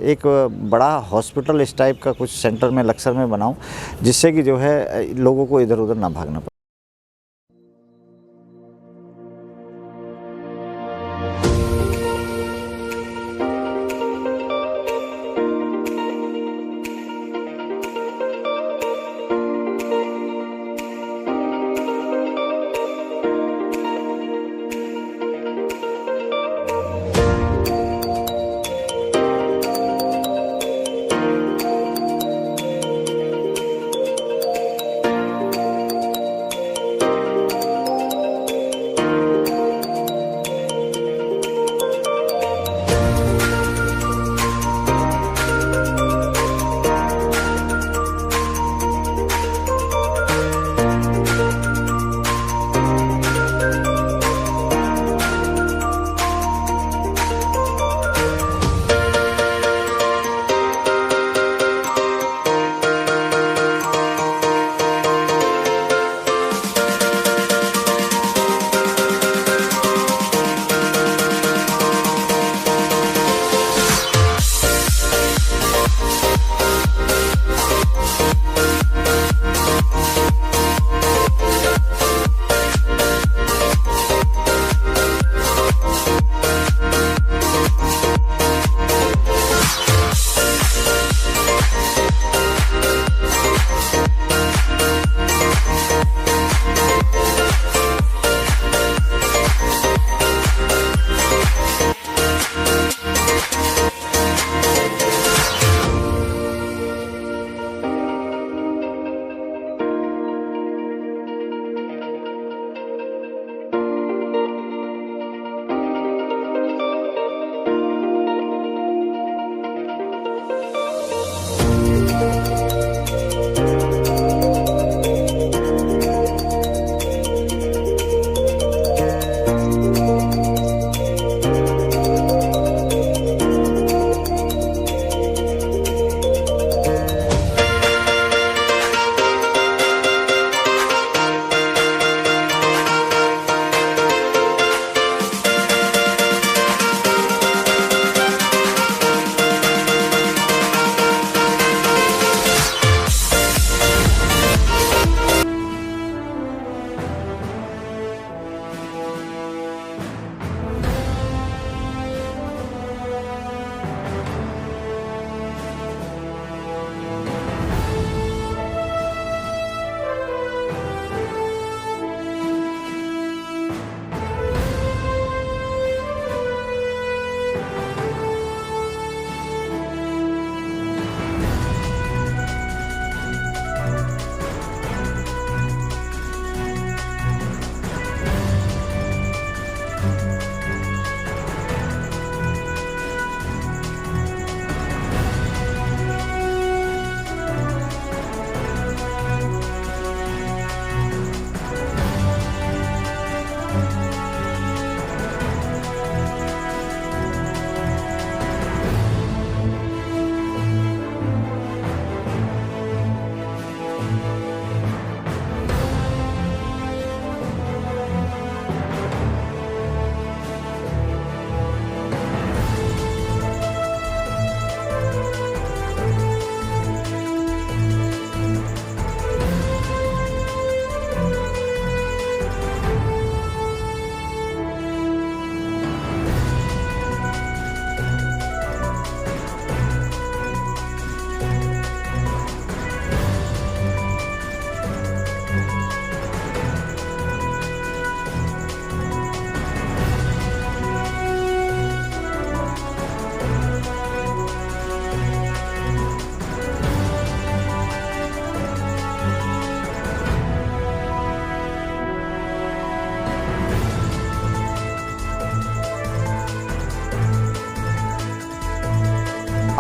एक बड़ा हॉस्पिटल इस टाइप का कुछ सेंटर में लक्सर में बनाऊं, जिससे कि जो है लोगों को इधर उधर ना भागना पड़े।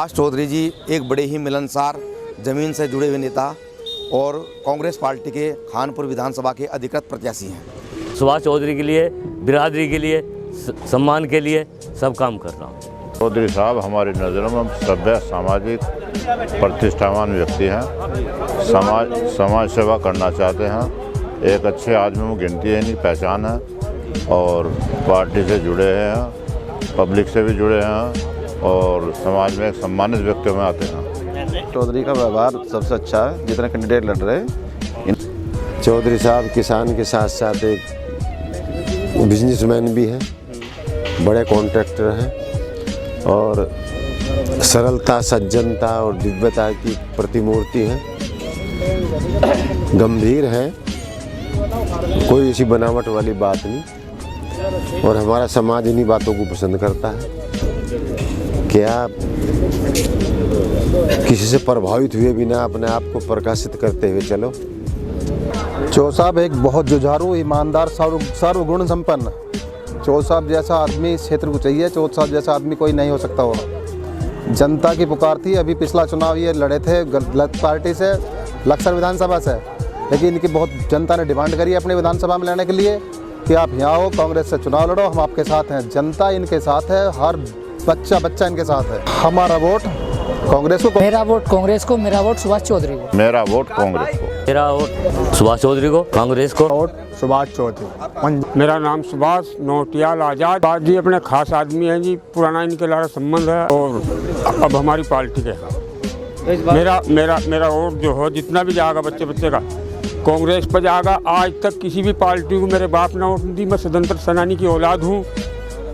सुभाष चौधरी जी एक बड़े ही मिलनसार, ज़मीन से जुड़े हुए नेता और कांग्रेस पार्टी के खानपुर विधानसभा के अधिकृत प्रत्याशी हैं। सुभाष चौधरी के लिए, बिरादरी के लिए, सम्मान के लिए सब काम कर रहा हूँ। चौधरी साहब हमारी नज़रों में सभ्य, सामाजिक, प्रतिष्ठावान व्यक्ति हैं। समाज सेवा करना चाहते हैं। एक अच्छे आदमी में गिनती है, नहीं पहचान है और पार्टी से जुड़े हैं, पब्लिक से भी जुड़े हैं और समाज में एक सम्मानित व्यक्तियों में आते हैं। चौधरी का व्यवहार सबसे अच्छा है जितने कैंडिडेट लड़ रहे हैं। चौधरी साहब किसान के साथ साथ एक बिजनेसमैन भी हैं, बड़े कॉन्ट्रैक्टर हैं और सरलता, सज्जनता और दिव्यता की प्रतिमूर्ति हैं। गंभीर हैं, कोई ऐसी बनावट वाली बात नहीं। और हमारा समाज इन्हीं बातों को पसंद करता है कि आप किसी से प्रभावित हुए बिना अपने आप को प्रकाशित करते हुए चलो। चौधरी साहब एक बहुत जुझारू, ईमानदार, सर्वगुण संपन्न। चौधरी साहब जैसा आदमी इस क्षेत्र को चाहिए। चौधरी साहब जैसा आदमी कोई नहीं हो सकता होगा। जनता की पुकार थी। अभी पिछला चुनाव ये लड़े थे गलत पार्टी से, लक्सर विधानसभा से, लेकिन इनकी बहुत जनता ने डिमांड करी है अपनी विधानसभा में लेने के लिए कि आप यहाँ आओ, कांग्रेस से चुनाव लड़ो, हम आपके साथ हैं। जनता इनके साथ है, हर बच्चा इनके साथ है। हमारा वोट कांग्रेस को। मेरा वोट कांग्रेस को, मेरा वोट सुभाष चौधरी को। मेरा वोट कांग्रेस को। मेरा वोट सुभाष चौधरी को, कांग्रेस को। वोट सुभाष चौधरी। मेरा नाम सुभाष नौटियाल आजाद। सुभाष जी अपने खास आदमी हैं जी, पुराना इनके लारा संबंध है और अब हमारी पार्टी के हैं। मेरा वोट जो हो जितना भी जाएगा बच्चे का कांग्रेस पर जाएगा। आज तक किसी भी पार्टी को मेरे बाप ने वोट नहीं दी। मैं स्वतंत्र सेनानी की औलाद हूँ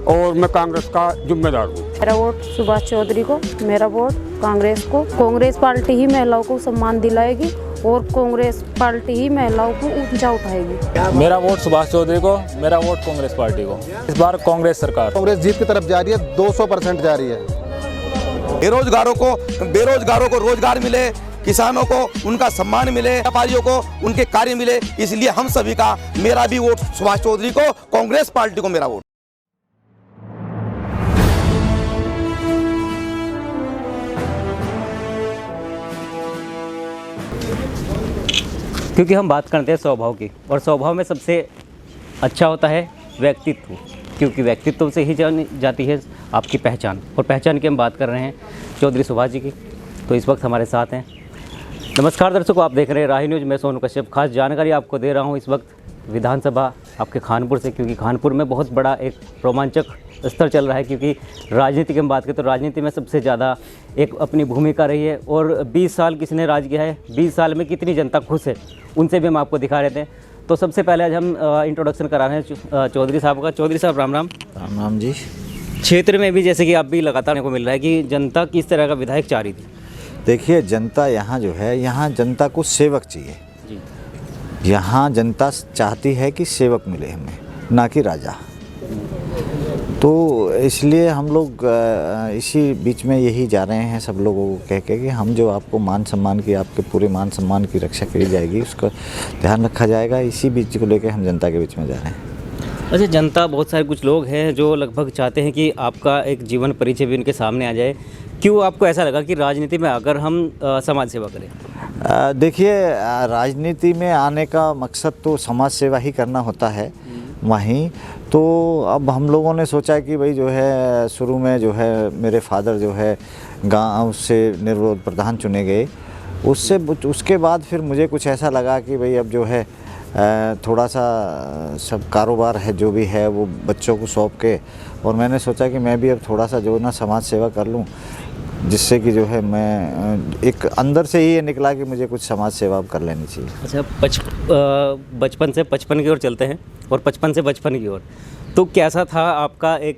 और मैं कांग्रेस का जिम्मेदार हूँ। मेरा वोट सुभाष चौधरी को, मेरा वोट कांग्रेस को। कांग्रेस पार्टी ही महिलाओं को सम्मान दिलाएगी और कांग्रेस पार्टी ही महिलाओं को ऊंचा उठाएगी। मेरा वोट सुभाष चौधरी को, मेरा वोट कांग्रेस पार्टी को। इस बार कांग्रेस सरकार। कांग्रेस जीत की तरफ जा रही है, 200% जा रही है। बेरोजगारों को रोजगार मिले, किसानों को उनका सम्मान मिले, व्यापारियों को उनके कार्य मिले। इसलिए हम सभी का, मेरा भी वोट सुभाष चौधरी को, कांग्रेस पार्टी को मेरा वोट। क्योंकि हम बात करते हैं स्वभाव की, और स्वभाव में सबसे अच्छा होता है व्यक्तित्व, क्योंकि व्यक्तित्व से ही जानी जाती है आपकी पहचान। और पहचान की हम बात कर रहे हैं चौधरी सुभाष जी की। तो इस वक्त हमारे साथ हैं। नमस्कार दर्शकों, आप देख रहे हैं राही न्यूज़। मैं सोनू कश्यप। खास जानकारी आपको दे रहा हूं इस वक्त विधानसभा आपके खानपुर से, क्योंकि खानपुर में बहुत बड़ा एक रोमांचक स्तर चल रहा है। क्योंकि राजनीति की हम बात करें तो राजनीति में सबसे ज़्यादा एक अपनी भूमिका रही है। और 20 साल किसने राज किया है, 20 साल में कितनी जनता खुश है, उनसे भी हम आपको दिखा रहे थे। तो सबसे पहले आज हम इंट्रोडक्शन करा रहे हैं चौधरी साहब का। चौधरी साहब राम राम। राम राम जी। क्षेत्र में भी जैसे कि आप भी लगातार को मिल रहा है कि जनता किस तरह का विधायक चाह रही थी। देखिए, जनता यहाँ जो है, यहाँ जनता को सेवक चाहिए जी। यहाँ जनता चाहती है कि सेवक मिले हमें, ना कि राजा। तो इसलिए हम लोग इसी बीच में यही जा रहे हैं सब लोगों को कह के कि हम जो आपको मान सम्मान की, आपके पूरे मान सम्मान की रक्षा करी जाएगी, उसका ध्यान रखा जाएगा। इसी बीच को लेकर हम जनता के बीच में जा रहे हैं। अच्छा, जनता बहुत सारे कुछ लोग हैं जो लगभग चाहते हैं कि आपका एक जीवन परिचय भी उनके सामने आ जाए। क्यों आपको ऐसा लगा कि राजनीति में अगर हम समाज सेवा करें? देखिए, राजनीति में आने का मकसद तो समाज सेवा ही करना होता है वहीं। तो अब हम लोगों ने सोचा कि भाई जो है, शुरू में जो है मेरे फादर जो है गांव से निर्विरोध प्रधान चुने गए। उसके बाद फिर मुझे कुछ ऐसा लगा कि भाई अब जो है थोड़ा सा सब कारोबार है जो भी है वो बच्चों को सौंप के, और मैंने सोचा कि मैं भी अब थोड़ा सा जो ना समाज सेवा कर लूँ, जिससे कि जो है मैं एक अंदर से ही ये निकला कि मुझे कुछ समाज सेवा कर लेनी चाहिए। अच्छा, बचपन से 55 की ओर चलते हैं और 55 से बचपन की ओर, तो कैसा था आपका एक,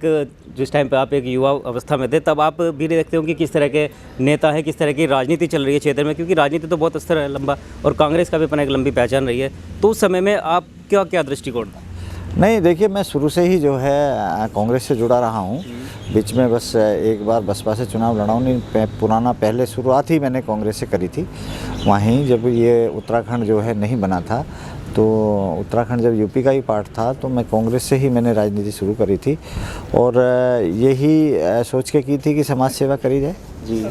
जिस टाइम पे आप एक युवा अवस्था में थे, तब आप भी देखते हो कि किस तरह के नेता हैं, किस तरह की राजनीति चल रही है क्षेत्र में, क्योंकि राजनीति तो बहुत स्तर है लंबा, और कांग्रेस का भी अपना एक लंबी पहचान रही है। तो उस समय में आप क्या दृष्टिकोण था? नहीं, देखिए, मैं शुरू से ही जो है कांग्रेस से जुड़ा रहा हूँ। बीच में बस एक बार बसपा से चुनाव लड़ा हूँ, नहीं पुराना पहले शुरुआत ही मैंने कांग्रेस से करी थी। वहीं जब ये उत्तराखंड जो है नहीं बना था, तो उत्तराखंड जब यूपी का ही पार्ट था, तो मैं कांग्रेस से ही मैंने राजनीति शुरू करी थी, और यही सोच के की थी कि समाज सेवा करी जाए जी।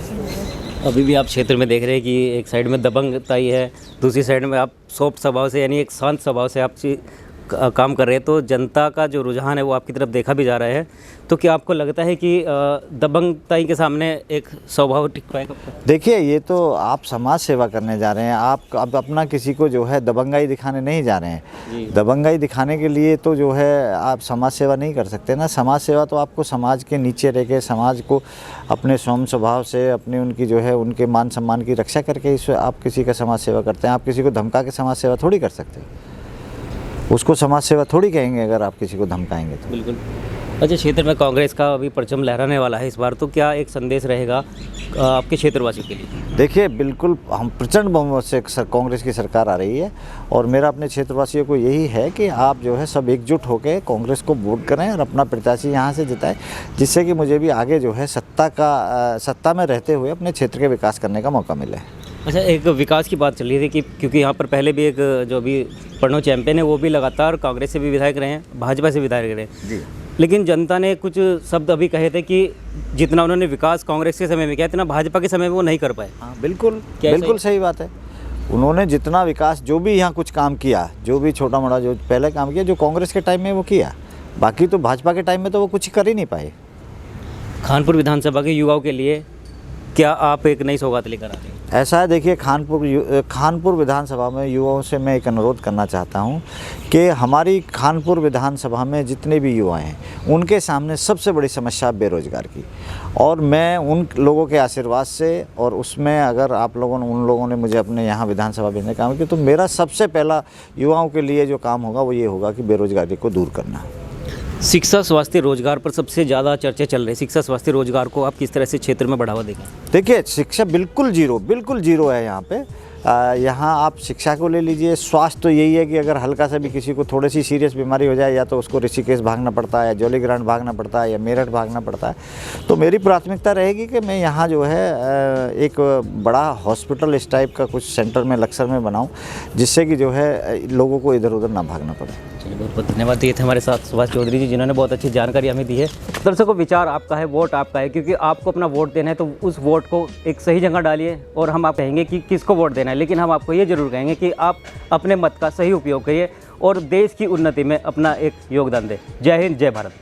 अभी भी आप क्षेत्र में देख रहे हैं कि एक साइड में दबंगता ही है, दूसरी साइड में आप सॉफ्ट स्वभाव से, यानी एक शांत स्वभाव से आप काम कर रहे हैं, तो जनता का जो रुझान है वो आपकी तरफ देखा भी जा रहा है। तो क्या आपको लगता है कि दबंगताई के सामने एक स्वभाव टिक पाएगा? देखिए, ये तो आप समाज सेवा करने जा रहे हैं, आप अब अपना किसी को जो है दबंगाई दिखाने नहीं जा रहे हैं। दबंगाई दिखाने के लिए तो जो है आप समाज सेवा नहीं कर सकते ना। समाज सेवा तो आपको समाज के नीचे रह के समाज को अपने सौम्य स्वभाव से अपनी उनकी जो है उनके मान सम्मान की रक्षा करके इस आप किसी का समाज सेवा करते हैं। आप किसी को धमका के समाज सेवा थोड़ी कर सकते हैं, उसको समाज सेवा थोड़ी कहेंगे अगर आप किसी को धमकाएंगे तो। बिल्कुल। अच्छा, क्षेत्र में कांग्रेस का अभी परचम लहराने वाला है इस बार, तो क्या एक संदेश रहेगा आपके क्षेत्रवासियों के लिए? देखिए, बिल्कुल हम प्रचंड बहुमत से कांग्रेस की सरकार आ रही है और मेरा अपने क्षेत्रवासियों को यही है कि आप जो है सब एकजुट होकर कांग्रेस को वोट करें और अपना प्रत्याशी यहाँ से जिताएं, जिससे कि मुझे भी आगे जो है सत्ता में रहते हुए अपने क्षेत्र के विकास करने का मौका मिले। अच्छा, एक विकास की बात चल रही थी कि क्योंकि यहाँ पर पहले भी एक जो अभी प्रणव चैंपियन है वो भी लगातार कांग्रेस से भी विधायक रहे हैं, भाजपा से विधायक रहे हैं जी। लेकिन जनता ने कुछ शब्द अभी कहे थे कि जितना उन्होंने विकास कांग्रेस के समय में किया इतना भाजपा के समय में वो नहीं कर पाए। हाँ, बिल्कुल सही बात है। उन्होंने जितना विकास जो भी यहाँ कुछ काम किया, जो भी छोटा मोटा जो पहले काम किया, जो कांग्रेस के टाइम में वो किया, बाकी तो भाजपा के टाइम में तो वो कुछ कर ही नहीं पाए। खानपुर विधानसभा के युवाओं के लिए क्या आप एक नई सौगात लेकर आ रहे हैं? ऐसा है, देखिए, खानपुर विधानसभा में युवाओं से मैं एक अनुरोध करना चाहता हूं कि हमारी खानपुर विधानसभा में जितने भी युवा हैं उनके सामने सबसे बड़ी समस्या बेरोजगार की, और मैं उन लोगों के आशीर्वाद से और उसमें अगर आप उन लोगों ने मुझे अपने यहाँ विधानसभा भेजने का काम किया तो मेरा सबसे पहला युवाओं के लिए जो काम होगा वो ये होगा कि बेरोजगारी को दूर करना। शिक्षा, स्वास्थ्य, रोजगार पर सबसे ज़्यादा चर्चा चल रही है। शिक्षा, स्वास्थ्य, रोजगार को आप किस तरह से क्षेत्र में बढ़ावा देंगे? देखिए, शिक्षा बिल्कुल जीरो है यहाँ पे। यहाँ आप शिक्षा को ले लीजिए, स्वास्थ्य तो यही है कि अगर हल्का सा भी किसी को थोड़ी सी सीरियस बीमारी हो जाए या तो उसको ऋषिकेश भागना पड़ता है या जौलीग्रांट भागना पड़ता है या मेरठ भागना पड़ता है। तो मेरी प्राथमिकता रहेगी कि मैं यहाँ जो है एक बड़ा हॉस्पिटल इस टाइप का कुछ सेंटर में लक्सर में बनाऊँ, जिससे कि जो है लोगों को इधर उधर ना भागना पड़े। चलिए, बहुत बहुत धन्यवाद। ये थे हमारे साथ सुभाष चौधरी जी, जिन्होंने बहुत अच्छी जानकारी हमें दी है। दर्शकों, विचार आपका है, वोट आपका है, क्योंकि आपको अपना वोट देना है तो उस वोट को एक सही जगह डालिए। और हम आप कहेंगे कि किसको वोट देना है, लेकिन हम आपको ये ज़रूर कहेंगे कि आप अपने मत का सही उपयोग करिए और देश की उन्नति में अपना एक योगदान दें। जय हिंद, जय भारत।